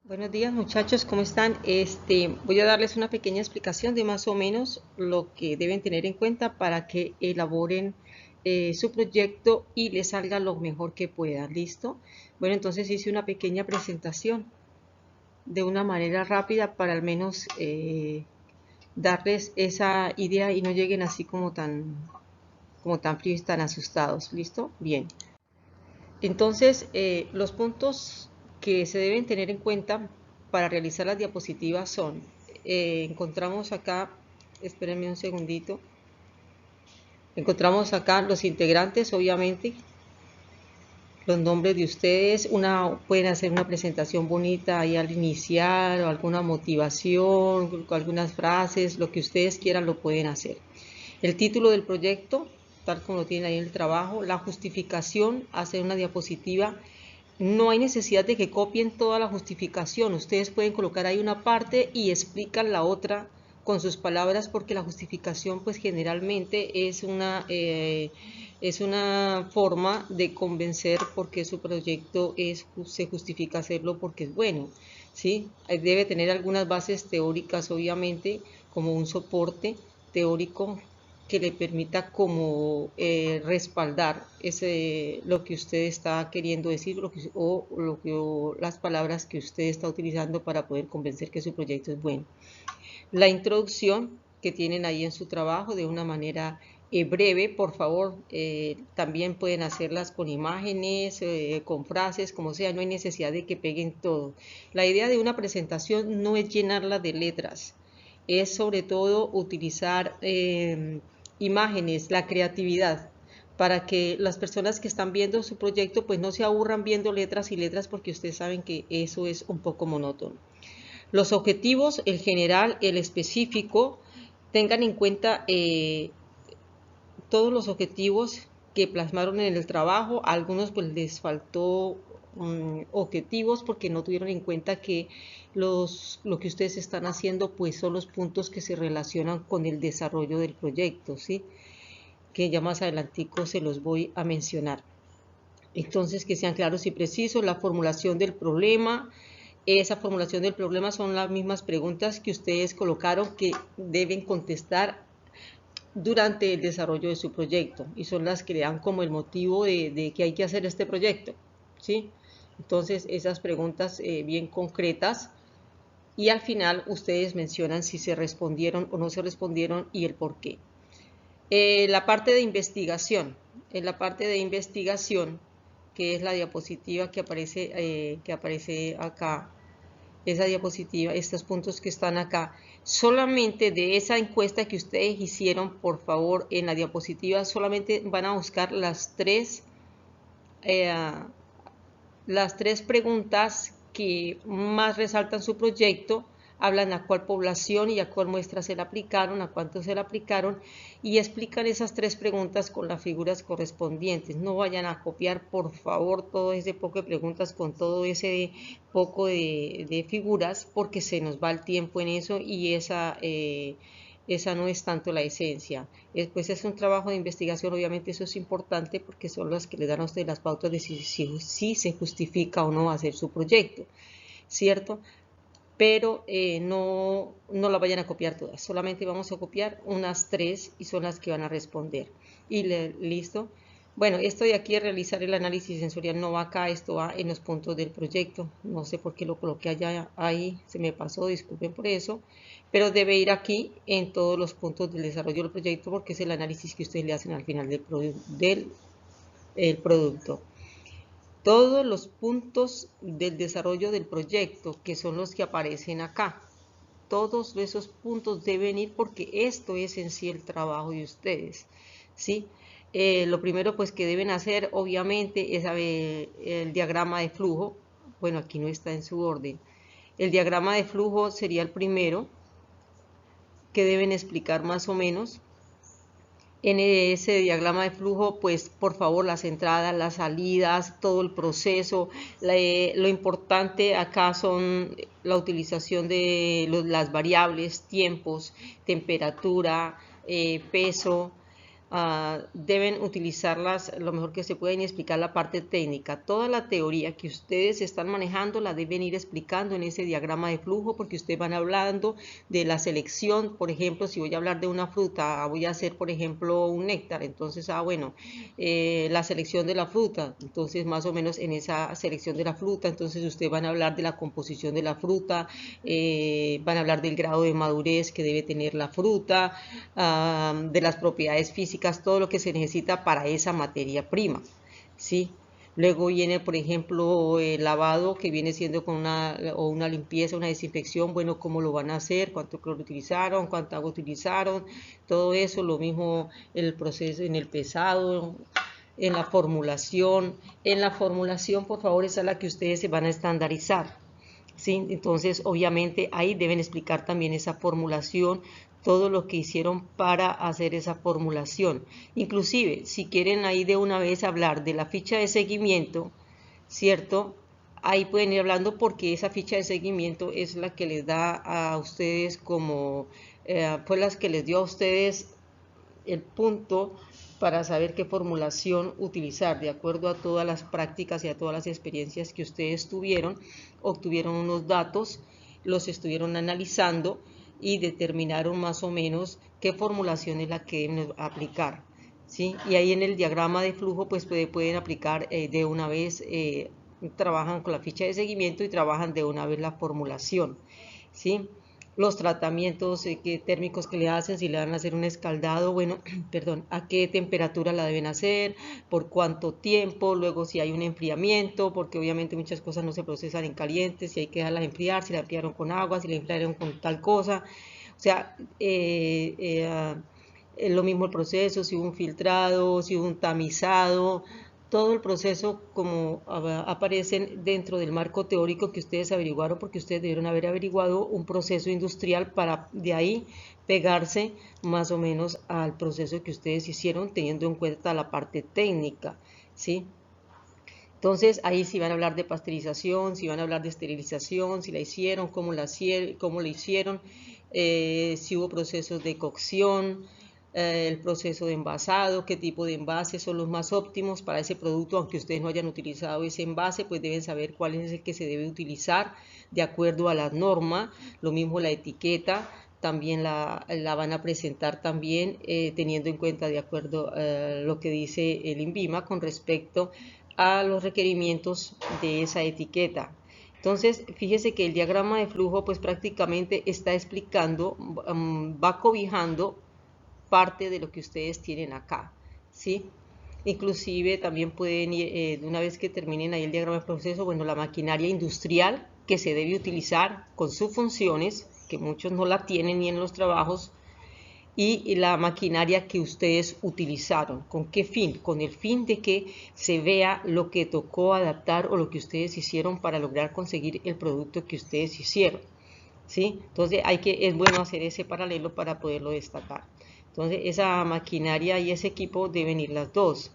Buenos días muchachos, ¿cómo están? Voy a darles una pequeña explicación de más o menos lo que deben tener en cuenta para que elaboren su proyecto y les salga lo mejor que puedan. ¿Listo? Bueno, entonces hice una pequeña presentación de una manera rápida para al menos darles esa idea y no lleguen así como tan fríos y tan asustados. ¿Listo? Bien. Entonces, los puntos que se deben tener en cuenta para realizar las diapositivas son, encontramos acá, espérenme un segundito, encontramos acá los integrantes, obviamente, los nombres de ustedes, pueden hacer una presentación bonita ahí al iniciar, o alguna motivación, algunas frases, lo que ustedes quieran lo pueden hacer. El título del proyecto, tal como lo tienen ahí en el trabajo, la justificación, hacer una diapositiva. No hay necesidad de que copien toda la justificación. Ustedes pueden colocar ahí una parte y explican la otra con sus palabras, porque la justificación pues generalmente es una forma de convencer porque su proyecto se justifica hacerlo porque es bueno, ¿sí? Debe tener algunas bases teóricas, obviamente, como un soporte teórico que le permita como respaldar lo que usted está queriendo decir o las palabras que usted está utilizando para poder convencer que su proyecto es bueno. La introducción que tienen ahí en su trabajo de una manera breve, por favor, también pueden hacerlas con imágenes, con frases, como sea, no hay necesidad de que peguen todo. La idea de una presentación no es llenarla de letras, es sobre todo utilizar imágenes, la creatividad, para que las personas que están viendo su proyecto pues no se aburran viendo letras y letras, porque ustedes saben que eso es un poco monótono. Los objetivos, el general, el específico, tengan en cuenta todos los objetivos que plasmaron en el trabajo. A algunos pues les faltó objetivos porque no tuvieron en cuenta que lo que ustedes están haciendo pues son los puntos que se relacionan con el desarrollo del proyecto, ¿sí? Que ya más adelantico se los voy a mencionar. Entonces, que sean claros y precisos, la formulación del problema. Esa formulación del problema son las mismas preguntas que ustedes colocaron que deben contestar durante el desarrollo de su proyecto, y son las que le dan como el motivo de que hay que hacer este proyecto, ¿sí? Entonces, esas preguntas bien concretas, y al final ustedes mencionan si se respondieron o no se respondieron y el por qué. La parte de investigación. En la parte de investigación, que es la diapositiva que aparece acá, esa diapositiva, estos puntos que están acá, solamente de esa encuesta que ustedes hicieron, por favor, en la diapositiva, solamente van a buscar eh, las tres preguntas que más resaltan su proyecto, hablan a cuál población y a cuál muestra se le aplicaron, a cuánto se le aplicaron, y explican esas tres preguntas con las figuras correspondientes. No vayan a copiar, por favor, todo ese poco de preguntas con todo ese poco de figuras, porque se nos va el tiempo en eso, y esa no es tanto la esencia. Pues es un trabajo de investigación, obviamente eso es importante porque son las que le dan a usted las pautas de si se justifica o no hacer su proyecto, ¿cierto? Pero no la vayan a copiar todas, solamente vamos a copiar unas tres y son las que van a responder. Listo. Bueno, esto de aquí, realizar el análisis sensorial, no va acá, esto va en los puntos del proyecto. No sé por qué lo coloqué allá, ahí se me pasó, disculpen por eso, pero debe ir aquí en todos los puntos del desarrollo del proyecto, porque es el análisis que ustedes le hacen al final del producto. Todos los puntos del desarrollo del proyecto, que son los que aparecen acá, todos esos puntos deben ir, porque esto es en sí el trabajo de ustedes, ¿sí? Lo primero pues que deben hacer, obviamente, es el diagrama de flujo. Bueno, aquí no está en su orden. El diagrama de flujo sería el primero que deben explicar más o menos. En ese diagrama de flujo, pues por favor, las entradas, las salidas, todo el proceso. Lo importante acá son la utilización de las variables, tiempos, temperatura, peso, deben utilizarlas lo mejor que se pueden y explicar la parte técnica. Toda la teoría que ustedes están manejando la deben ir explicando en ese diagrama de flujo, porque ustedes van hablando de la selección. Por ejemplo, si voy a hablar de una fruta, voy a hacer por ejemplo un néctar, entonces la selección de la fruta, entonces más o menos en esa selección de la fruta, entonces ustedes van a hablar de la composición de la fruta, van a hablar del grado de madurez que debe tener la fruta, de las propiedades físicas, todo lo que se necesita para esa materia prima, ¿sí? Luego viene, por ejemplo, el lavado, que viene siendo con una limpieza, una desinfección. Bueno, cómo lo van a hacer, cuánto cloro utilizaron, cuánta agua utilizaron, todo eso. Lo mismo el proceso en el pesado, en la formulación. En la formulación, por favor, esa es la que ustedes se van a estandarizar, ¿sí? Entonces, obviamente, ahí deben explicar también esa formulación, todo lo que hicieron para hacer esa formulación. Inclusive, si quieren ahí de una vez hablar de la ficha de seguimiento, ¿cierto? Ahí pueden ir hablando, porque esa ficha de seguimiento es la que les da a ustedes fue las que les dio a ustedes el punto para saber qué formulación utilizar de acuerdo a todas las prácticas y a todas las experiencias que ustedes tuvieron. Obtuvieron unos datos, los estuvieron analizando y determinaron más o menos qué formulación es la que deben aplicar, ¿sí? Y ahí en el diagrama de flujo pues pueden aplicar de una vez, trabajan con la ficha de seguimiento y trabajan de una vez la formulación, ¿sí? Los tratamientos térmicos que le hacen, si le van a hacer un escaldado, bueno, perdón, a qué temperatura la deben hacer, por cuánto tiempo, luego si hay un enfriamiento, porque obviamente muchas cosas no se procesan en caliente, si hay que dejarlas enfriar, si la enfriaron con agua, si la enfriaron con tal cosa, o sea, lo mismo el proceso, si hubo un filtrado, si hubo un tamizado, todo el proceso como aparecen dentro del marco teórico que ustedes averiguaron, porque ustedes debieron haber averiguado un proceso industrial para de ahí pegarse más o menos al proceso que ustedes hicieron, teniendo en cuenta la parte técnica, ¿sí? Entonces ahí sí van a hablar de pasteurización, si van a hablar de esterilización, si la hicieron, cómo la hicieron, si hubo procesos de cocción, el proceso de envasado, qué tipo de envases son los más óptimos para ese producto. Aunque ustedes no hayan utilizado ese envase, pues deben saber cuál es el que se debe utilizar de acuerdo a la norma. Lo mismo la etiqueta, también la van a presentar también teniendo en cuenta de acuerdo a lo que dice el INVIMA con respecto a los requerimientos de esa etiqueta. Entonces, fíjese que el diagrama de flujo pues prácticamente está explicando, va cobijando parte de lo que ustedes tienen acá, ¿sí? Inclusive también pueden ir, una vez que terminen ahí el diagrama de proceso, bueno, la maquinaria industrial que se debe utilizar con sus funciones, que muchos no la tienen ni en los trabajos, y la maquinaria que ustedes utilizaron. ¿Con qué fin? Con el fin de que se vea lo que tocó adaptar o lo que ustedes hicieron para lograr conseguir el producto que ustedes hicieron, ¿sí? Entonces es bueno hacer ese paralelo para poderlo destacar. Entonces esa maquinaria y ese equipo deben ir las dos.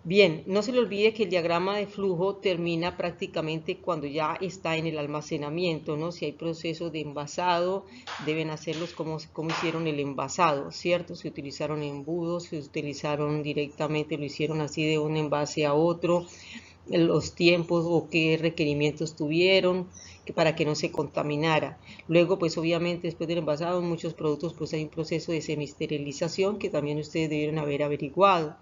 Bien, no se le olvide que el diagrama de flujo termina prácticamente cuando ya está en el almacenamiento, ¿no? Si hay procesos de envasado, deben hacerlos como hicieron el envasado, ¿cierto? Si utilizaron embudos, si utilizaron directamente, lo hicieron así de un envase a otro, los tiempos o qué requerimientos tuvieron para que no se contaminara. Luego, pues obviamente después del envasado, en muchos productos pues hay un proceso de semisterilización que también ustedes debieron haber averiguado,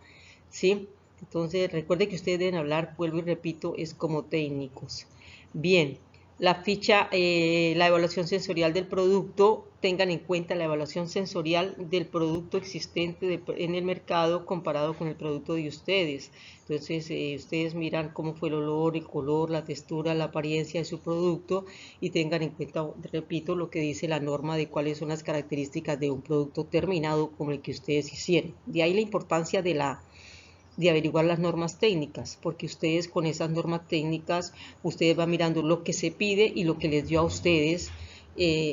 ¿sí? Entonces, recuerde que ustedes deben hablar, vuelvo y repito, es como técnicos. Bien, la ficha, la evaluación sensorial del producto, tengan en cuenta la evaluación sensorial del producto existente en el mercado comparado con el producto de ustedes. Entonces, ustedes miran cómo fue el olor, el color, la textura, la apariencia de su producto y tengan en cuenta, repito, lo que dice la norma de cuáles son las características de un producto terminado como el que ustedes hicieron. De ahí la importancia de averiguar las normas técnicas, porque ustedes con esas normas técnicas, ustedes van mirando lo que se pide y lo que les dio a ustedes,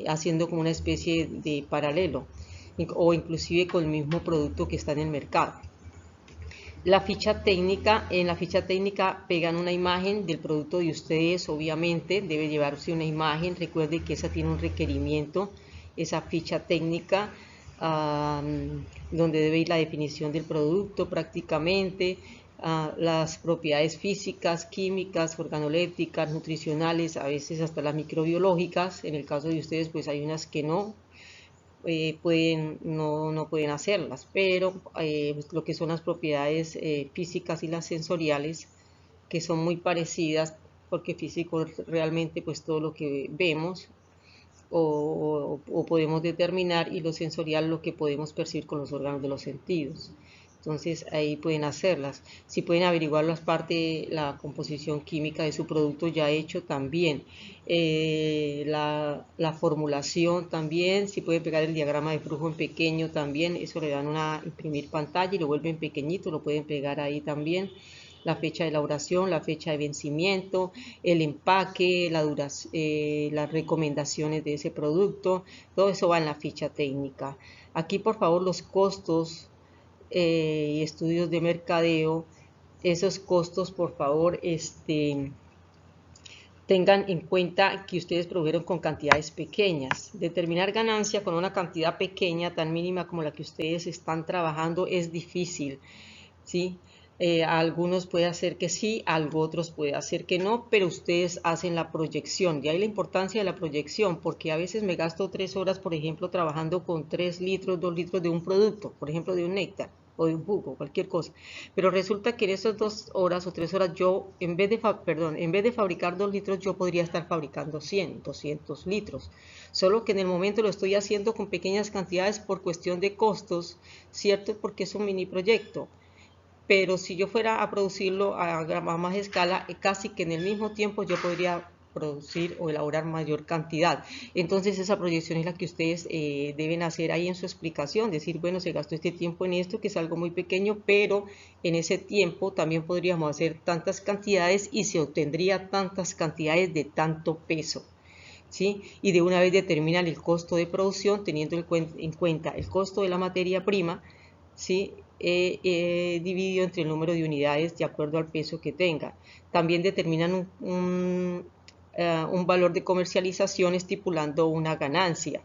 haciendo como una especie de paralelo, o inclusive con el mismo producto que está en el mercado. La ficha técnica, en la ficha técnica pegan una imagen del producto de ustedes, obviamente, debe llevarse una imagen, recuerde que esa tiene un requerimiento, esa ficha técnica. donde debe ir la definición del producto prácticamente, las propiedades físicas, químicas, organolépticas, nutricionales, a veces hasta las microbiológicas. En el caso de ustedes, pues hay unas que no, no pueden hacerlas, pero lo que son las propiedades físicas y las sensoriales, que son muy parecidas, porque físico realmente pues todo lo que vemos o podemos determinar, y lo sensorial lo que podemos percibir con los órganos de los sentidos. Entonces ahí pueden hacerlas. Si pueden averiguar las partes, la composición química de su producto ya hecho también. La formulación también, si pueden pegar el diagrama de flujo en pequeño también, eso le dan una imprimir pantalla y lo vuelven pequeñito, lo pueden pegar ahí también. La fecha de elaboración, la fecha de vencimiento, el empaque, las recomendaciones de ese producto, todo eso va en la ficha técnica. Aquí por favor los costos y estudios de mercadeo, esos costos por favor tengan en cuenta que ustedes produjeron con cantidades pequeñas. Determinar ganancia con una cantidad pequeña, tan mínima como la que ustedes están trabajando, es difícil, ¿sí? A algunos puede hacer que sí, a otros puede hacer que no, pero ustedes hacen la proyección. De ahí la importancia de la proyección, porque a veces me gasto 3 horas, por ejemplo, trabajando con 3 litros, 2 litros de un producto, por ejemplo, de un néctar o de un jugo, cualquier cosa. Pero resulta que en esas 2 horas o 3 horas yo, en vez de fabricar 2 litros, yo podría estar fabricando 100, 200 litros. Solo que en el momento lo estoy haciendo con pequeñas cantidades por cuestión de costos, ¿cierto? Porque es un mini proyecto. Pero si yo fuera a producirlo a más escala, casi que en el mismo tiempo yo podría producir o elaborar mayor cantidad. Entonces esa proyección es la que ustedes deben hacer ahí en su explicación, decir, bueno, se gastó este tiempo en esto, que es algo muy pequeño, pero en ese tiempo también podríamos hacer tantas cantidades y se obtendría tantas cantidades de tanto peso. ¿Sí? Y de una vez determinan el costo de producción teniendo en cuenta el costo de la materia prima, ¿sí? Dividido entre el número de unidades de acuerdo al peso que tenga. También determinan un valor de comercialización estipulando una ganancia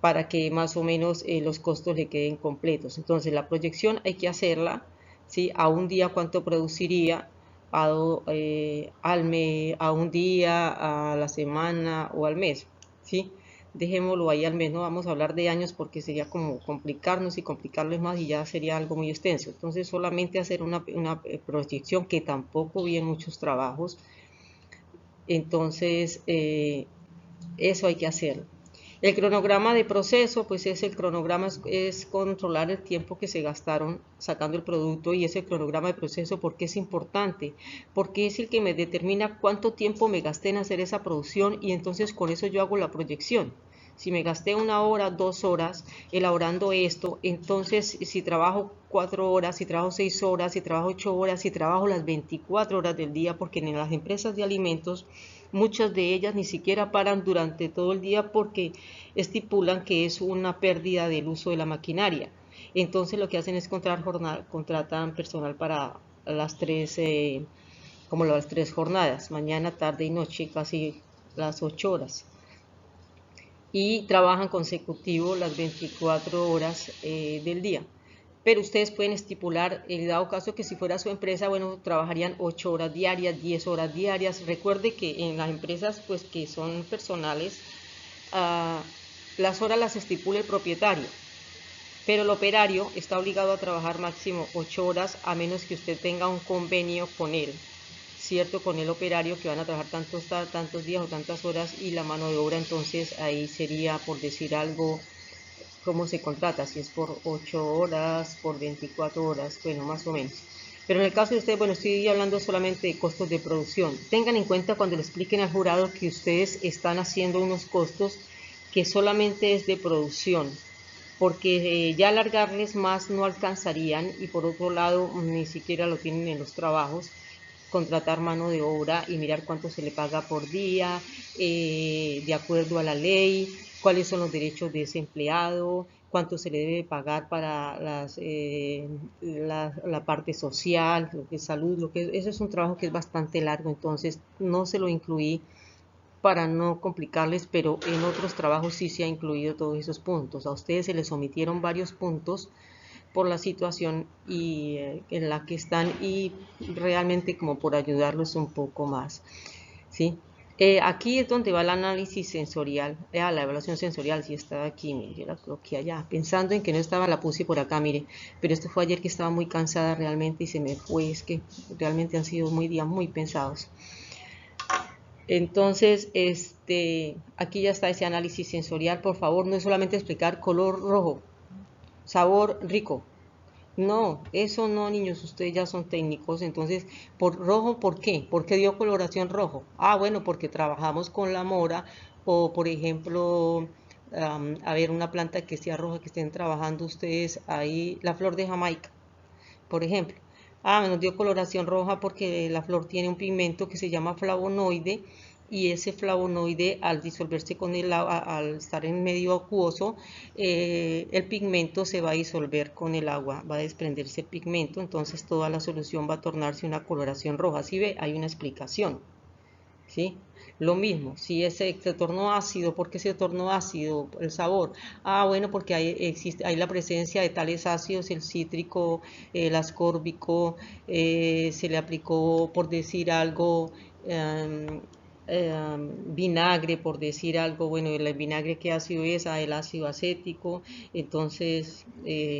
para que más o menos los costos le queden completos. Entonces la proyección hay que hacerla, ¿sí? A un día cuánto produciría, a un día, a la semana o al mes, ¿sí? Dejémoslo ahí al mes, no vamos a hablar de años porque sería como complicarnos y complicarles más y ya sería algo muy extenso. Entonces solamente hacer una proyección, que tampoco vi en muchos trabajos. Entonces eso hay que hacerlo. El cronograma de proceso, pues el cronograma es controlar el tiempo que se gastaron sacando el producto, y ese cronograma de proceso, ¿por qué es importante? Porque es el que me determina cuánto tiempo me gasté en hacer esa producción, y entonces con eso yo hago la proyección. Si me gasté 1 hora, 2 horas elaborando esto, entonces si trabajo 4 horas, si trabajo 6 horas, si trabajo 8 horas, si trabajo las 24 horas del día, porque en las empresas de alimentos muchas de ellas ni siquiera paran durante todo el día porque estipulan que es una pérdida del uso de la maquinaria. Entonces lo que hacen es contratan personal para las como las 3 jornadas, mañana, tarde y noche, casi las 8 horas. Y trabajan consecutivo las 24 horas del día. Pero ustedes pueden estipular, el dado caso que si fuera su empresa, bueno, trabajarían 8 horas diarias, 10 horas diarias. Recuerde que en las empresas pues que son personales, las horas las estipula el propietario, pero el operario está obligado a trabajar máximo 8 horas, a menos que usted tenga un convenio con él, ¿cierto? Con el operario, que van a trabajar tantos días o tantas horas, y la mano de obra, entonces ahí sería, por decir algo, cómo se contrata, si es por 8 horas, por 24 horas, bueno, más o menos. Pero en el caso de ustedes, bueno, estoy hablando solamente de costos de producción. Tengan en cuenta cuando le expliquen al jurado que ustedes están haciendo unos costos que solamente es de producción, porque ya alargarles más no alcanzarían, y por otro lado ni siquiera lo tienen en los trabajos, contratar mano de obra y mirar cuánto se le paga por día, de acuerdo a la ley, cuáles son los derechos de ese empleado, cuánto se le debe pagar para la parte social, lo que es salud, eso es un trabajo que es bastante largo, entonces no se lo incluí para no complicarles, pero en otros trabajos sí se ha incluido todos esos puntos. A ustedes se les omitieron varios puntos por la situación en la que están y realmente como por ayudarlos un poco más, ¿sí? Aquí es donde va el análisis sensorial, la evaluación sensorial, si estaba aquí, mire, yo la coloqué allá, pensando en que no estaba, la puse por acá, mire, pero esto fue ayer que estaba muy cansada realmente y se me fue, es que realmente han sido días muy pensados. Entonces, aquí ya está ese análisis sensorial, por favor, no es solamente explicar color rojo, sabor rico. No, eso no, niños, ustedes ya son técnicos. Entonces, por rojo, ¿por qué? ¿Por qué dio coloración rojo? Ah, bueno, porque trabajamos con la mora o, por ejemplo, a ver, una planta que sea roja, que estén trabajando ustedes ahí, la flor de Jamaica, por ejemplo. Ah, nos dio coloración roja porque la flor tiene un pigmento que se llama flavonoide y ese flavonoide al disolverse con el agua, al estar en medio acuoso, el pigmento se va a disolver con el agua, va a desprenderse el pigmento, entonces toda la solución va a tornarse una coloración roja. ¿Sí ve? Hay una explicación, ¿sí? Lo mismo, si se tornó ácido, ¿por qué se tornó ácido el sabor? Ah, bueno, porque hay la presencia de tales ácidos, el cítrico, el ascórbico, se le aplicó, por decir algo, vinagre, por decir algo, bueno, el vinagre qué ácido es, el ácido acético, entonces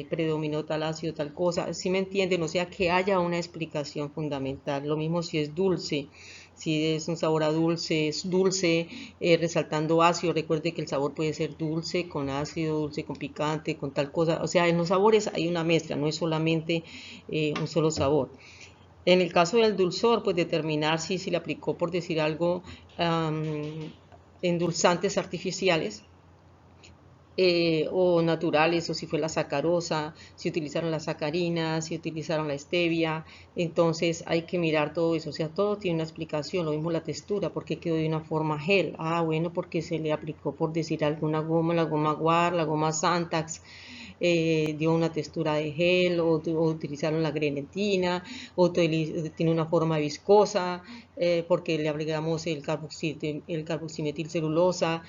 predominó tal ácido, tal cosa, ¿sí me entienden? O sea, que haya una explicación fundamental. Lo mismo si es dulce. Si es un sabor a dulce, es dulce, resaltando ácido. Recuerde que el sabor puede ser dulce con ácido, dulce con picante, con tal cosa. O sea, en los sabores hay una mezcla, no es solamente un solo sabor. En el caso del dulzor, pues determinar si se le aplicó, por decir algo, endulzantes artificiales o naturales, o si fue la sacarosa, si utilizaron la sacarina, si utilizaron la stevia. Entonces hay que mirar todo eso, o sea, todo tiene una explicación. Lo mismo la textura, porque quedó de una forma gel. Ah, bueno, porque se le aplicó, por decir alguna goma, la goma Guar, la goma Santax, dio una textura de gel, o utilizaron la grenetina, o tiene una forma viscosa, porque le agregamos el carboximetilcelulosa,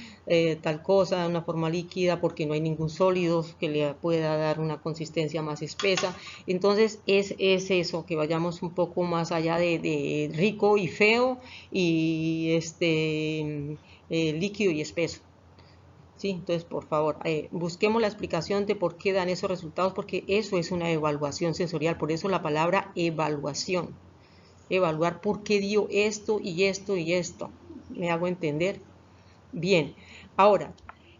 tal cosa, una forma líquida, porque no hay ningún sólido que le pueda dar una consistencia más espesa. Entonces es eso, que vayamos un poco más allá de rico y feo y líquido y espeso. Sí, entonces por favor, busquemos la explicación de por qué dan esos resultados, porque eso es una evaluación sensorial, por eso la palabra evaluación. Evaluar por qué dio esto y esto y esto. ¿Me hago entender? Bien, ahora,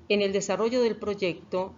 en el desarrollo del proyecto,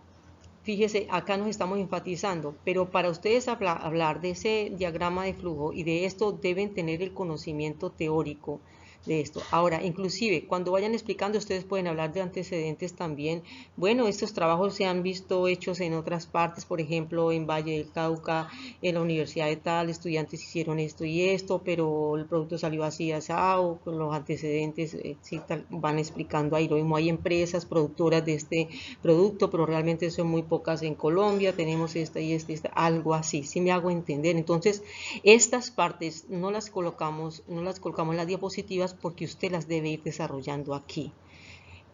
fíjese, acá nos estamos enfatizando, pero para ustedes hablar de ese diagrama de flujo y de esto deben tener el conocimiento teórico de esto. Ahora, inclusive, cuando vayan explicando, ustedes pueden hablar de antecedentes también. Bueno, estos trabajos se han visto hechos en otras partes, por ejemplo, en Valle del Cauca, en la Universidad de tal, estudiantes hicieron esto y esto, pero el producto salió así, asado, con los antecedentes, sí, van explicando ahí. Lo mismo hay empresas productoras de este producto, pero realmente son muy pocas en Colombia, tenemos esta y esta, algo así, si me hago entender. Entonces, estas partes no las colocamos en las diapositivas porque usted las debe ir desarrollando aquí.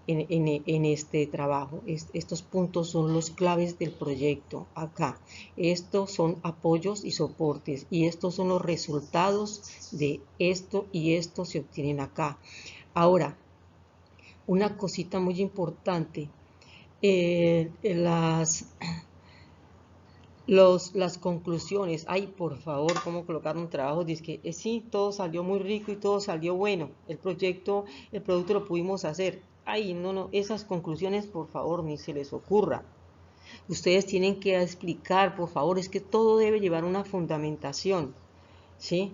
En este trabajo. Estos puntos son los claves del proyecto acá. Estos son apoyos y soportes y estos son los resultados de esto y esto se obtienen acá. Ahora, una cosita muy importante, las conclusiones. Ay, por favor, ¿cómo colocar un trabajo? Dice que sí, todo salió muy rico y todo salió bueno. El producto lo pudimos hacer. Ay, no, esas conclusiones, por favor, ni se les ocurra. Ustedes tienen que explicar, por favor, es que todo debe llevar una fundamentación, ¿sí?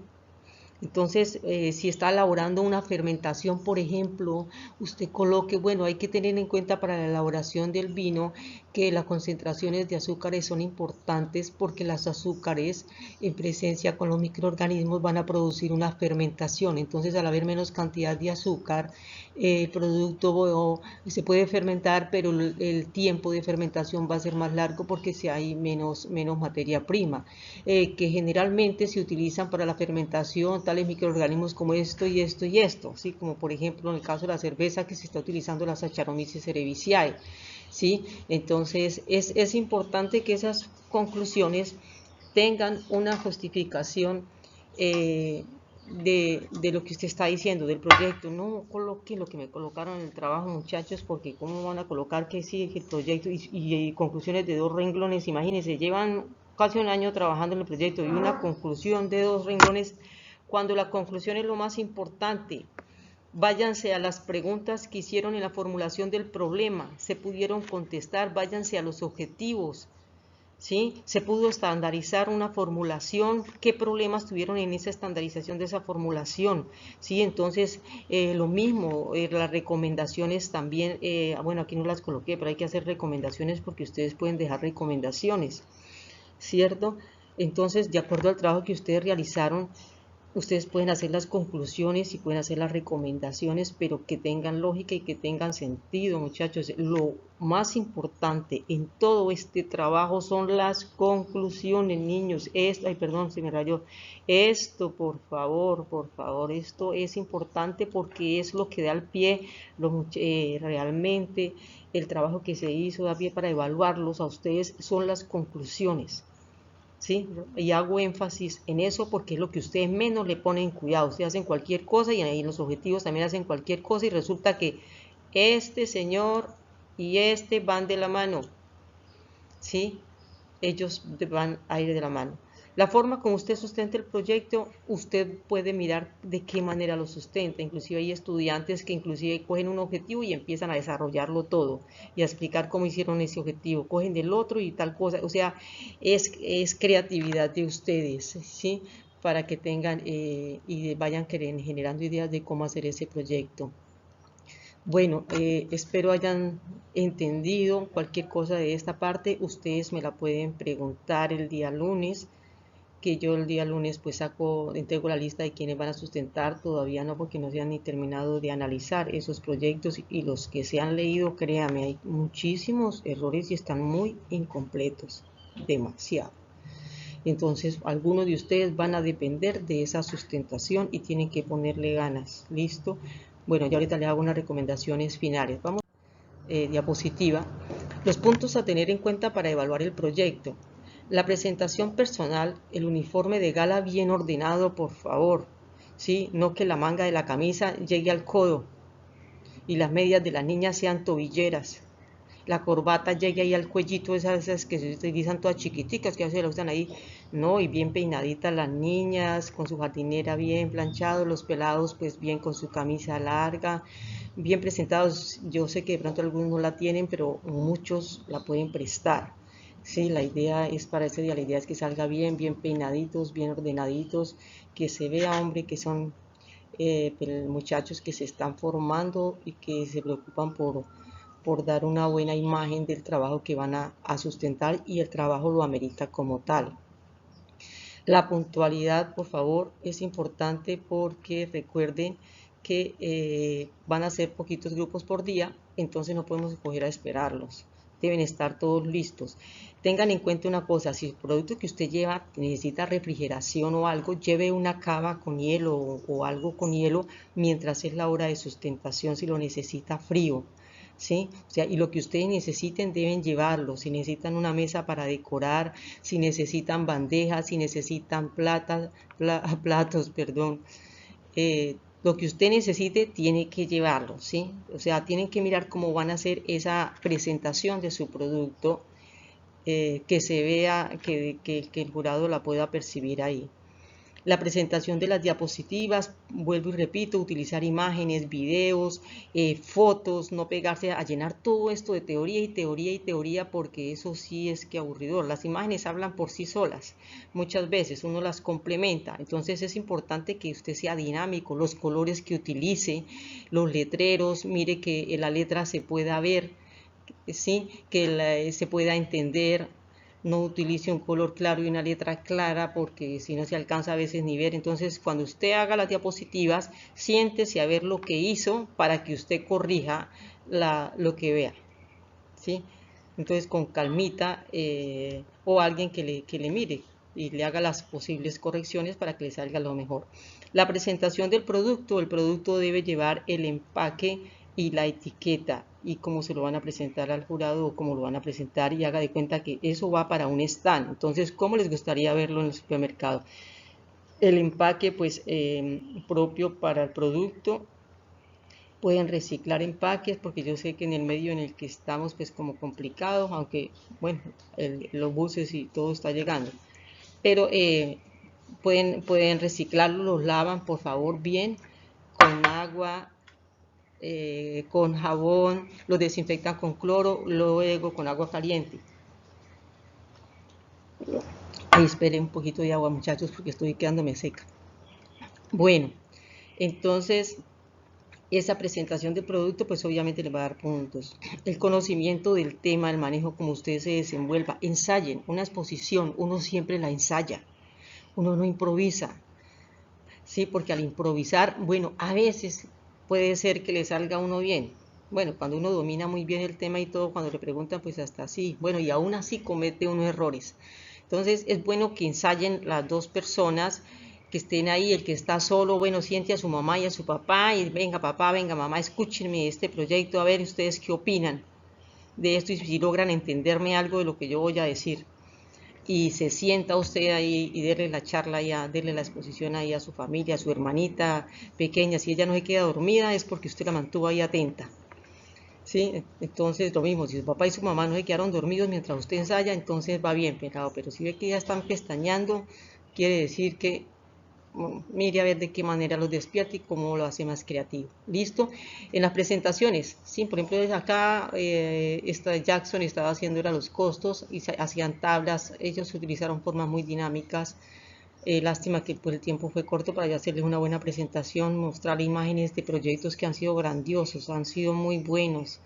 Entonces, si está elaborando una fermentación, por ejemplo, usted coloque, bueno, hay que tener en cuenta para la elaboración del vino que las concentraciones de azúcares son importantes porque las azúcares en presencia con los microorganismos van a producir una fermentación. Entonces, al haber menos cantidad de azúcar, el producto se puede fermentar, pero el tiempo de fermentación va a ser más largo porque si hay menos materia prima, que generalmente se utilizan para la fermentación tales microorganismos como esto y esto y esto, ¿sí? Como por ejemplo en el caso de la cerveza, que se está utilizando la Saccharomyces cerevisiae. ¿Sí? Entonces es importante que esas conclusiones tengan una justificación de lo que usted está diciendo, del proyecto. No coloquen lo que me colocaron en el trabajo, muchachos, porque cómo van a colocar que sí, que el proyecto y conclusiones de 2 renglones. Imagínense, llevan casi un año trabajando en el proyecto y una conclusión de 2 renglones, cuando la conclusión es lo más importante. Váyanse a las preguntas que hicieron en la formulación del problema, se pudieron contestar, váyanse a los objetivos, ¿sí? Se pudo estandarizar una formulación, qué problemas tuvieron en esa estandarización de esa formulación, ¿sí? Entonces, lo mismo, las recomendaciones también, bueno, aquí no las coloqué, pero hay que hacer recomendaciones porque ustedes pueden dejar recomendaciones, ¿cierto? Entonces, de acuerdo al trabajo que ustedes realizaron, ustedes pueden hacer las conclusiones y pueden hacer las recomendaciones, pero que tengan lógica y que tengan sentido, muchachos. Lo más importante en todo este trabajo son las conclusiones, niños. Esto, ay, perdón, se me rayó. Esto, por favor, esto es importante porque es lo que da al pie realmente el trabajo que se hizo, da pie para evaluarlos a ustedes, son las conclusiones. ¿Sí? Y hago énfasis en eso porque es lo que ustedes menos le ponen cuidado. Ustedes hacen cualquier cosa y en los objetivos también hacen cualquier cosa y resulta que este señor y este van de la mano, ¿sí? Ellos van a ir de la mano. La forma como usted sustenta el proyecto, usted puede mirar de qué manera lo sustenta. Inclusive hay estudiantes que inclusive cogen un objetivo y empiezan a desarrollarlo todo y a explicar cómo hicieron ese objetivo. Cogen del otro y tal cosa. O sea, es creatividad de ustedes, ¿sí? Para que tengan y vayan generando ideas de cómo hacer ese proyecto. Bueno, espero hayan entendido cualquier cosa de esta parte. Ustedes me la pueden preguntar el día lunes, que yo el día lunes pues entrego la lista de quienes van a sustentar. Todavía no, porque no se han ni terminado de analizar esos proyectos y los que se han leído, créame, hay muchísimos errores y están muy incompletos, demasiado. Entonces, algunos de ustedes van a depender de esa sustentación y tienen que ponerle ganas. ¿Listo? Bueno, ya ahorita les hago unas recomendaciones finales. Vamos a diapositiva. Los puntos a tener en cuenta para evaluar el proyecto. La presentación personal, el uniforme de gala bien ordenado, por favor. ¿Sí? No que la manga de la camisa llegue al codo y las medias de las niñas sean tobilleras. La corbata llegue ahí al cuellito, esas que se utilizan todas chiquiticas, que a veces la usan ahí, no, y bien peinaditas las niñas, con su jardinera bien planchado, los pelados pues bien con su camisa larga, bien presentados. Yo sé que de pronto algunos no la tienen, pero muchos la pueden prestar. Sí, la idea es para ese día, la idea es que salga bien peinaditos, bien ordenaditos, que se vea, hombre, que son muchachos que se están formando y que se preocupan por dar una buena imagen del trabajo que van a sustentar, y el trabajo lo amerita como tal. La puntualidad, por favor, es importante porque recuerden que van a ser poquitos grupos por día, entonces no podemos escoger a esperarlos. Deben estar todos listos. Tengan en cuenta una cosa: si el producto que usted lleva necesita refrigeración o algo, lleve una cava con hielo o algo con hielo mientras es la hora de sustentación, si lo necesita frío. ¿Sí? O sea, y lo que ustedes necesiten deben llevarlo. Si necesitan una mesa para decorar, si necesitan bandejas, si necesitan platos, perdón, lo que usted necesite tiene que llevarlo, ¿sí? O sea, tienen que mirar cómo van a hacer esa presentación de su producto, que se vea, que el jurado la pueda percibir ahí. La presentación de las diapositivas, vuelvo y repito, utilizar imágenes, videos, fotos, no pegarse a llenar todo esto de teoría y teoría y teoría, porque eso sí es que aburridor. Las imágenes hablan por sí solas, muchas veces uno las complementa, entonces es importante que usted sea dinámico, los colores que utilice, los letreros, mire que la letra se pueda ver, ¿sí? Que se pueda entender. No utilice un color claro y una letra clara porque si no se alcanza a veces ni ver. Entonces, cuando usted haga las diapositivas, siéntese a ver lo que hizo para que usted corrija lo que vea, ¿sí? Entonces, con calmita o alguien que le mire y le haga las posibles correcciones para que le salga lo mejor. La presentación del producto, el producto debe llevar el empaque y la etiqueta y cómo se lo van a presentar al jurado o cómo lo van a presentar, y haga de cuenta que eso va para un stand. Entonces, ¿cómo les gustaría verlo en el supermercado? El empaque pues propio para el producto. Pueden reciclar empaques porque yo sé que en el medio en el que estamos pues como complicado, aunque bueno, los buses y todo está llegando, pero pueden reciclarlo, los lavan por favor bien con agua, con jabón, lo desinfectan con cloro, luego con agua caliente. Ahí esperen un poquito de agua, muchachos, porque estoy quedándome seca. Bueno, entonces esa presentación del producto pues obviamente les va a dar puntos. El conocimiento del tema, el manejo, como usted se desenvuelva. Ensayen una exposición, uno siempre la ensaya, uno no improvisa, ¿sí? Porque al improvisar, bueno, a veces puede ser que le salga a uno bien. Bueno, cuando uno domina muy bien el tema y todo, cuando le preguntan, pues hasta así. Bueno, y aún así comete unos errores. Entonces es bueno que ensayen las dos personas, que estén ahí. El que está solo, bueno, siente a su mamá y a su papá y venga papá, venga mamá, escúchenme este proyecto, a ver ustedes qué opinan de esto y si logran entenderme algo de lo que yo voy a decir. Y se sienta usted ahí y déle la charla ya, déle la exposición ahí a su familia, a su hermanita pequeña. Si ella no se queda dormida es porque usted la mantuvo ahí atenta. ¿Sí? Entonces lo mismo, si su papá y su mamá no se quedaron dormidos mientras usted ensaya, entonces va bien, pero si ve que ya están pestañeando, quiere decir que mire a ver de qué manera los despierta y cómo lo hace más creativo. ¿Listo? En las presentaciones, sí, por ejemplo, acá Jackson estaba haciendo era los costos y hacían tablas. Ellos utilizaron formas muy dinámicas. Lástima que pues, el tiempo fue corto para ya hacerles una buena presentación, mostrar imágenes de proyectos que han sido grandiosos, han sido muy buenos.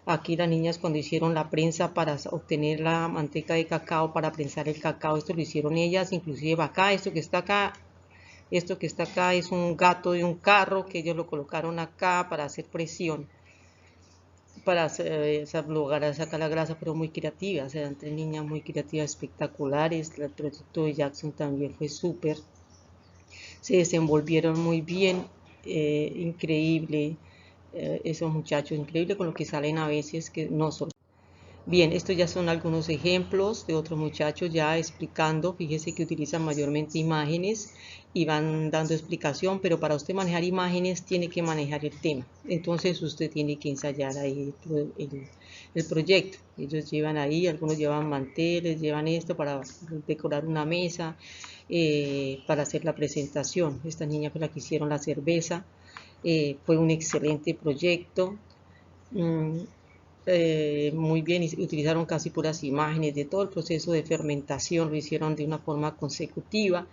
Aquí las niñas cuando hicieron la prensa para obtener la manteca de cacao, para prensar el cacao, esto lo hicieron ellas, inclusive acá, esto que está acá es un gato de un carro que ellos lo colocaron acá para hacer presión, para lograr sacar la grasa, pero muy creativas, eran tres niñas muy creativas, espectaculares. El proyecto de Jackson también fue súper, se desenvolvieron muy bien, increíble, esos muchachos, increíble con lo que salen a veces que no son. Bien, estos ya son algunos ejemplos de otros muchachos ya explicando. Fíjese que utilizan mayormente imágenes y van dando explicación, pero para usted manejar imágenes tiene que manejar el tema. Entonces usted tiene que ensayar ahí el proyecto. Ellos llevan ahí, algunos llevan manteles, llevan esto para decorar una mesa, para hacer la presentación. Esta niña fue la que hicieron la cerveza. Fue un excelente proyecto. Muy bien, utilizaron casi puras imágenes de todo el proceso de fermentación, lo hicieron de una forma consecutiva.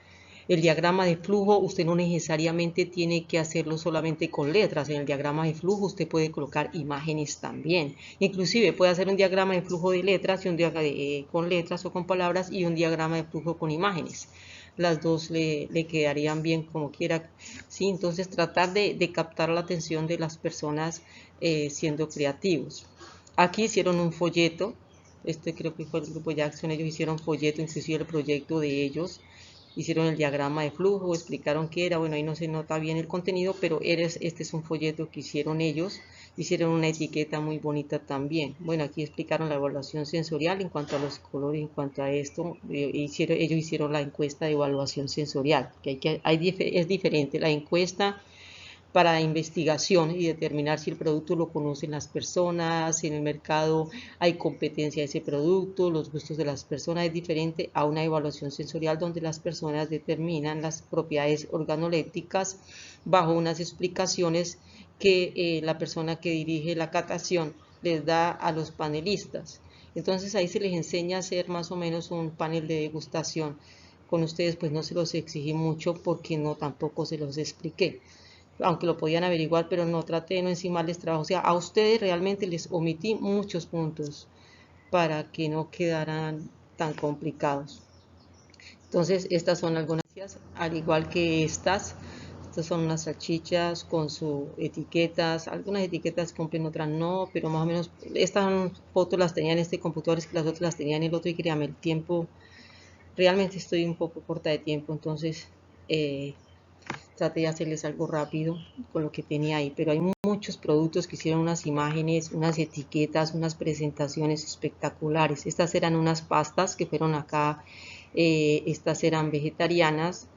El diagrama de flujo, usted no necesariamente tiene que hacerlo solamente con letras. En el diagrama de flujo usted puede colocar imágenes también. Inclusive puede hacer un diagrama de flujo de letras y un con letras o con palabras y un diagrama de flujo con imágenes. Las dos le quedarían bien como quiera. ¿Sí? Entonces tratar de captar la atención de las personas siendo creativos. Aquí hicieron un folleto, este creo que fue el grupo Jackson, ellos hicieron folleto, inclusive el proyecto de ellos, hicieron el diagrama de flujo, explicaron qué era. Bueno, ahí no se nota bien el contenido, pero este es un folleto que hicieron ellos, hicieron una etiqueta muy bonita también. Bueno, aquí explicaron la evaluación sensorial en cuanto a los colores, en cuanto a esto, ellos hicieron la encuesta de evaluación sensorial, es diferente la encuesta para investigación y determinar si el producto lo conocen las personas, si en el mercado hay competencia de ese producto, los gustos de las personas. Es diferente a una evaluación sensorial donde las personas determinan las propiedades organolépticas bajo unas explicaciones que la persona que dirige la catación les da a los panelistas. Entonces ahí se les enseña a hacer más o menos un panel de degustación. Con ustedes pues no se los exigí mucho porque no tampoco se los expliqué. aunque lo podían averiguar, pero no traté de no encimarles trabajo. O sea, a ustedes realmente les omití muchos puntos para que no quedaran tan complicados. Entonces, estas son algunas, al igual que estas son unas salchichas con sus etiquetas, algunas etiquetas cumplen, otras no, pero más o menos estas fotos las tenía en este computador, es que las otras las tenía en el otro y créame, el tiempo, realmente estoy un poco corta de tiempo, entonces traté de hacerles algo rápido con lo que tenía ahí, pero hay muchos productos que hicieron unas imágenes, unas etiquetas, unas presentaciones espectaculares. Estas eran unas pastas que fueron acá, estas eran vegetarianas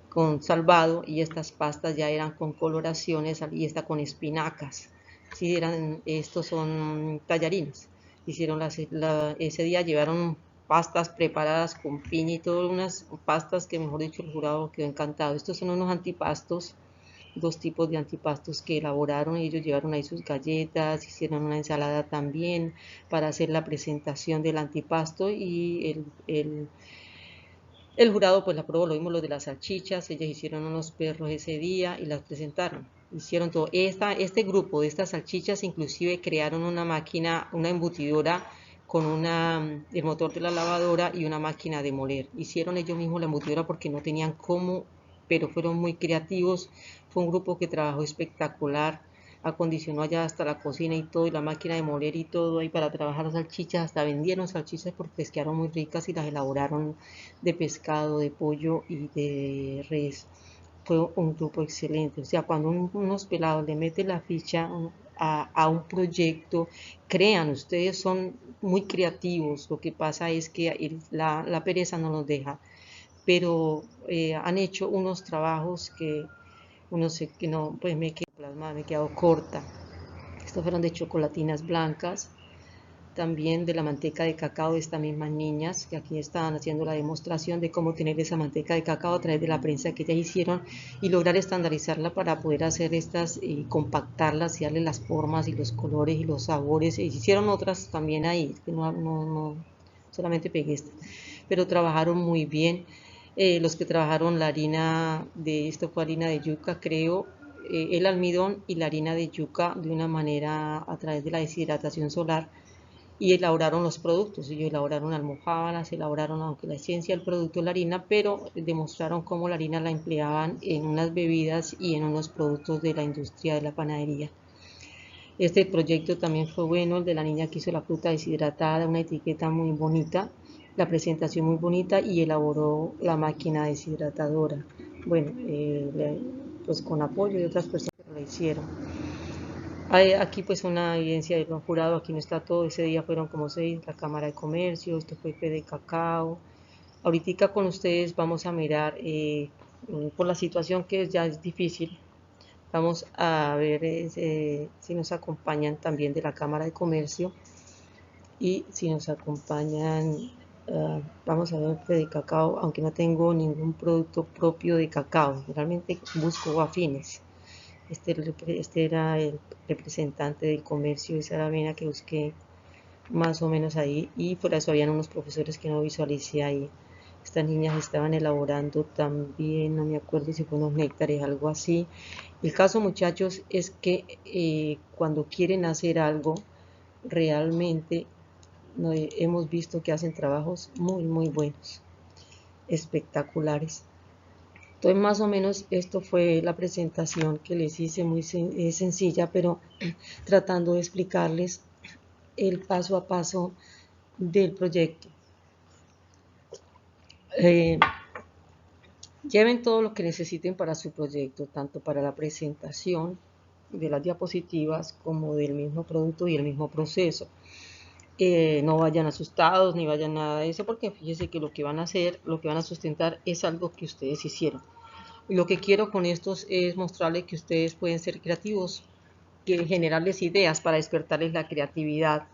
con salvado y estas pastas ya eran con coloraciones y esta con espinacas. Sí, estos son tallarines. Hicieron ese día llevaron pastas preparadas con piña y todas unas pastas que mejor dicho el jurado quedó encantado. Estos son unos antipastos, dos tipos de antipastos que elaboraron. Ellos llevaron ahí sus galletas, hicieron una ensalada también para hacer la presentación del antipasto y el jurado pues la probó, lo mismo lo de las salchichas, ellas hicieron unos perros ese día y las presentaron. Hicieron todo. Este grupo de estas salchichas inclusive crearon una máquina, una embutidora con el motor de la lavadora y una máquina de moler. Hicieron ellos mismos la embutidora porque no tenían cómo, pero fueron muy creativos. Fue un grupo que trabajó espectacular, acondicionó allá hasta la cocina y todo, y la máquina de moler y todo ahí para trabajar las salchichas, hasta vendieron salchichas porque les quedaron muy ricas y las elaboraron de pescado, de pollo y de res. Fue un grupo excelente. O sea, cuando unos pelados le meten la ficha a un proyecto, crean, ustedes son muy creativos. Lo que pasa es que la pereza no nos deja, pero han hecho unos trabajos que uno sé que no, pues me quedo plasmada, me he quedado corta. Estos fueron de chocolatinas blancas, también de la manteca de cacao de estas mismas niñas que aquí estaban haciendo la demostración de cómo tener esa manteca de cacao a través de la prensa que ellas hicieron y lograr estandarizarla para poder hacer estas y compactarlas y darle las formas y los colores y los sabores. E hicieron otras también ahí, que no solamente pegué esta, pero trabajaron muy bien. Los que trabajaron la harina de, esto fue harina de yuca creo, el almidón y la harina de yuca de una manera a través de la deshidratación solar y elaboraron los productos. Ellos elaboraron almojábanas, elaboraron, aunque la esencia del producto es la harina, pero demostraron cómo la harina la empleaban en unas bebidas y en unos productos de la industria de la panadería. Este proyecto también fue bueno, el de la niña que hizo la fruta deshidratada, una etiqueta muy bonita, la presentación muy bonita y elaboró la máquina deshidratadora. Bueno, pues con apoyo de otras personas que lo hicieron. Hay aquí pues una evidencia de lo jurado, aquí no está todo, ese día fueron como 6, la Cámara de Comercio, esto fue Fe de Cacao. Ahorita con ustedes vamos a mirar, por la situación que ya es difícil, vamos a ver si nos acompañan también de la Cámara de Comercio y si nos acompañan, vamos a ver Fe de Cacao, aunque no tengo ningún producto propio de cacao, realmente busco afines. Este era el representante del comercio de Saravena que busqué más o menos ahí y por eso habían unos profesores que no visualicé ahí. Estas niñas estaban elaborando también, no me acuerdo si fue unos néctares, algo así. El caso, muchachos, es que cuando quieren hacer algo, realmente no, hemos visto que hacen trabajos muy, muy buenos, espectaculares. Entonces, más o menos, esto fue la presentación que les hice, muy sencilla, pero tratando de explicarles el paso a paso del proyecto. Lleven todo lo que necesiten para su proyecto, tanto para la presentación de las diapositivas como del mismo producto y el mismo proceso. No vayan asustados ni vayan nada de eso, porque fíjense que lo que van a hacer, lo que van a sustentar es algo que ustedes hicieron. Lo que quiero con estos es mostrarles que ustedes pueden ser creativos, que generarles ideas para despertarles la creatividad,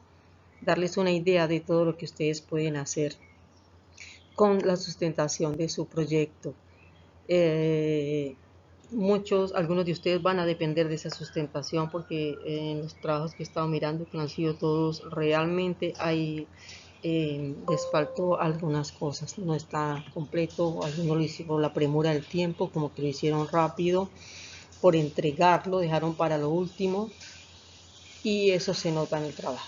darles una idea de todo lo que ustedes pueden hacer con la sustentación de su proyecto. Algunos de ustedes van a depender de esa sustentación porque en los trabajos que he estado mirando, que han sido todos, realmente hay les faltó algunas cosas, no está completo, algunos lo hicieron la premura del tiempo, como que lo hicieron rápido, por entregarlo, dejaron para lo último y eso se nota en el trabajo.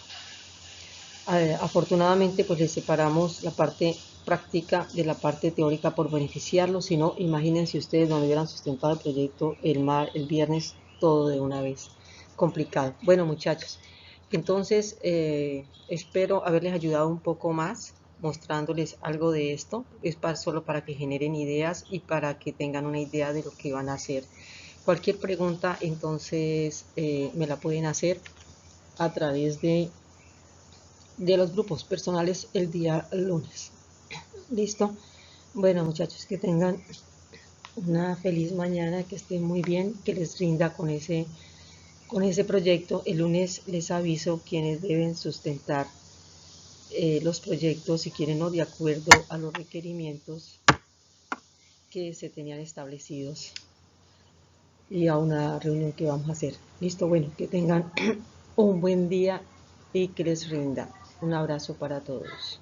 Afortunadamente pues les separamos la parte práctica de la parte teórica por beneficiarlos, si no, imagínense ustedes donde hubieran sustentado el proyecto el viernes todo de una vez, complicado. Bueno muchachos, entonces espero haberles ayudado un poco más mostrándoles algo de esto, es solo para que generen ideas y para que tengan una idea de lo que van a hacer. Cualquier pregunta entonces me la pueden hacer a través de los grupos personales el día lunes. ¿Listo? Bueno muchachos, que tengan una feliz mañana, que estén muy bien, que les rinda con ese proyecto. El lunes les aviso quienes deben sustentar los proyectos, si quieren, no de acuerdo a los requerimientos que se tenían establecidos y a una reunión que vamos a hacer. Listo, bueno, que tengan un buen día y que les rinda. Un abrazo para todos.